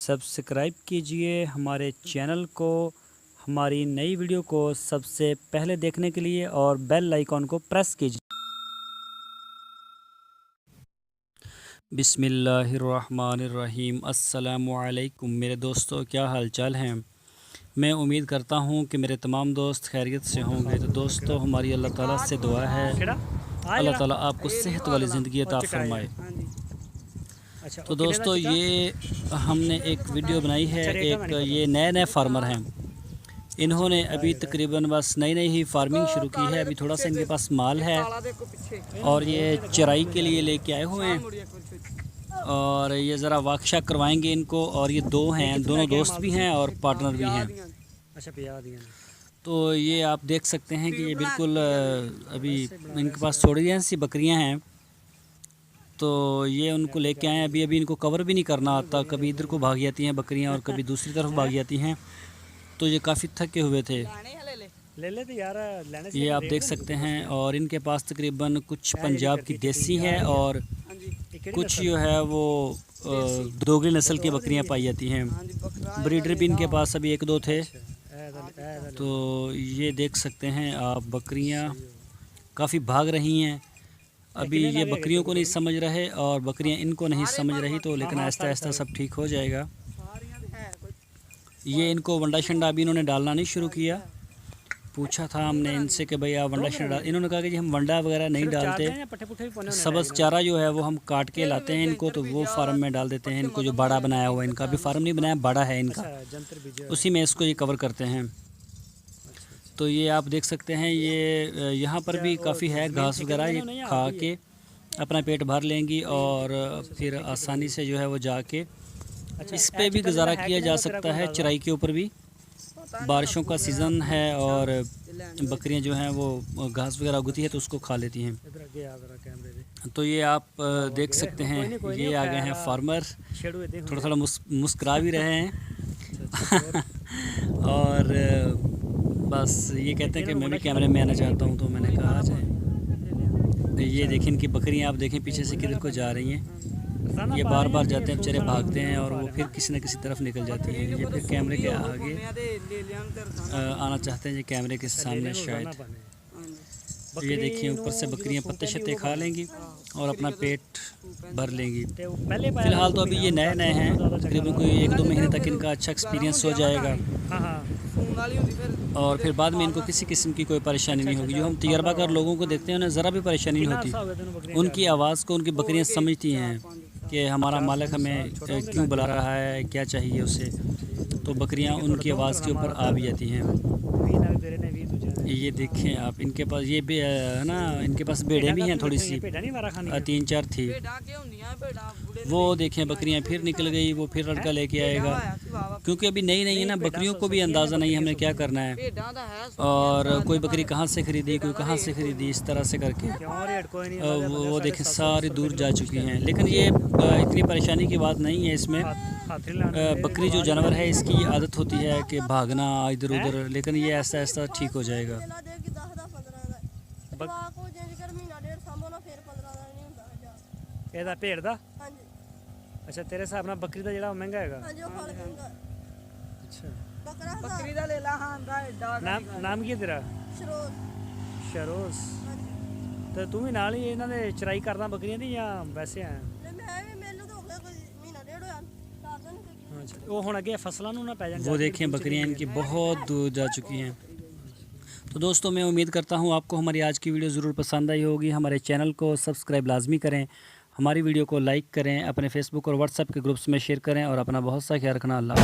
Subscribe कीजिए हमारे channel को, हमारी नई वीडियो को सबसे पहले देखने के लिए, और बेल आइकॉन को प्रेस कीजिए। बिस्मिल्लाहिर्रहमानिर्रहीम। अस्सलामुअलैकुम मेरे दोस्तों, क्या हाल चाल हैं। मैं उम्मीद करता हूं कि मेरे तमाम दोस्त खैरियत से होंगे। तो दोस्तों, हमारी अल्लाह ताला से दुआ है, अल्लाह ताला आपको सेहत वाली ज़िंदगी अता फरमाए। तो दोस्तों, ये हमने एक वीडियो बनाई है। एक ये नए फार्मर हैं, इन्होंने अभी तकरीबन बस नई ही फार्मिंग शुरू की है। अभी थोड़ा सा इनके पास माल है और ये चराई के लिए लेके आए हुए हैं, और ये ज़रा वाकशा करवाएंगे इनको। और ये दो हैं, दोनों दोस्त भी हैं और पार्टनर भी हैं। तो ये आप देख सकते हैं कि ये बिल्कुल अभी इनके पास थोड़ी सी बकरियां हैं, तो ये उनको लेके आए हैं। अभी इनको कवर भी नहीं करना आता, कभी इधर को भाग जाती हैं बकरियां और कभी दूसरी तरफ भाग जाती हैं। तो ये काफ़ी थके हुए थे, ये आप देख सकते हैं। और इनके पास तकरीबन कुछ पंजाब की देसी हैं और कुछ जो है वो दोगली नस्ल की बकरियां पाई जाती हैं। ब्रीडर भी इनके पास अभी एक दो थे। तो ये देख सकते हैं आप, बकरियां काफ़ी भाग रही हैं। अभी ये बकरियों को नहीं समझ रहे और बकरियां इनको नहीं समझ रही, तो लेकिन आहिस्ता आहिस्ता सब ठीक हो जाएगा। ये इनको वंडा शंडा अभी इन्होंने डालना नहीं शुरू किया। पूछा था हमने इनसे कि भाई आप वंडा शंडा, इन्होंने कहा कि जी हम वंडा वगैरह नहीं डालते, सब्ज़ चारा जो है वो हम काट के लाते हैं इनको, तो वो फार्म में डाल देते हैं इनको। जो बाड़ा बनाया हुआ है इनका, अभी फार्म नहीं बनाया, बाड़ा है इनका, उसी में इसको ये कवर करते हैं। तो ये आप देख सकते हैं, ये यहाँ पर भी काफ़ी है घास वगैरह, ये खा के अपना पेट भर लेंगी और फिर आसानी से जो है वो जाके इस पे भी गुजारा किया जा सकता है। चराई के ऊपर भी बारिशों का सीज़न है और बकरियां जो हैं वो घास वगैरह उगती है तो उसको खा लेती हैं। तो ये आप देख सकते हैं, ये आ गए हैं फार्मर, थोड़ा मुस्कुरा भी रहे हैं और बस ये कहते हैं कि मैं भी कैमरे में आना चाहता हूँ, तो मैंने कहा आ जाए। ये देखें इनकी बकरियाँ, आप देखें पीछे से किधर को जा रही हैं। ये बार बार जाते हैं बेचारे, भागते हैं और वो फिर किसी न किसी तरफ निकल जाती हैं। ये फिर कैमरे के आगे आना चाहते हैं, ये कैमरे के सामने शायद। ये देखिए ऊपर से बकरियां पत्ते शत्ते खा लेंगी और अपना पेट भर लेंगी। फ़िलहाल तो अभी ये नए हैं, तकरीबन कोई 1-2 महीने तक इनका अच्छा एक्सपीरियंस हो जाएगा और फिर बाद में इनको किसी किस्म की कोई परेशानी नहीं होगी। जो हम तजर्बाकार लोगों को देखते हैं उन्हें ज़रा भी परेशानी नहीं होती। उनकी आवाज़ को उनकी बकरियाँ समझती हैं कि हमारा मालिक हमें क्यों बुला रहा है, क्या चाहिए उसे। तो बकरियां उनकी आवाज़ के ऊपर आ भी जाती हैं। ये देखें आप, इनके पास ये भी है ना, इनके पास भेड़ें भी हैं थोड़ी सी, 3-4 थी। वो देखें बकरियां फिर निकल गई, वो फिर लड़का लेके आएगा, क्योंकि अभी नई है ना, बकरियों को भी अंदाज़ा नहीं हमें क्या करना है और कोई बकरी कहाँ से ख़रीदी, कोई कहाँ से ख़रीदी, इस तरह से करके वो देखें सारी दूर जा चुकी हैं। लेकिन ये इतनी परेशानी की बात नहीं है इसमें। बकरी जो जानवर है इसकी आदत होती है कि भागना इधर उधर, लेकिन ये ऐसा ऐसा ठीक हो जाएगा। अच्छा, तेरे हिसाब नाल बकरी दा जेड़ा महंगा हैगा? अच्छा, बकरी दा ले ला। हां, नाम की है तेरा? शरोज। तो तू भी नाल ही इन्हां दे चराई करदा बकरियां दी या वैसे आया? वो हुण अगे फसलां नूं ना पै जाण। वो देखें बकरियां इनकी बहुत दूर जा चुकी हैं। तो दोस्तों, मैं उम्मीद करता हूँ आपको हमारी आज की वीडियो ज़रूर पसंद आई होगी। हमारे चैनल को सब्सक्राइब लाजमी करें, हमारी वीडियो को लाइक करें, अपने फेसबुक और व्हाट्सएप के ग्रुप्स में शेयर करें और अपना बहुत सा ख्याल रखना। अल्लाह।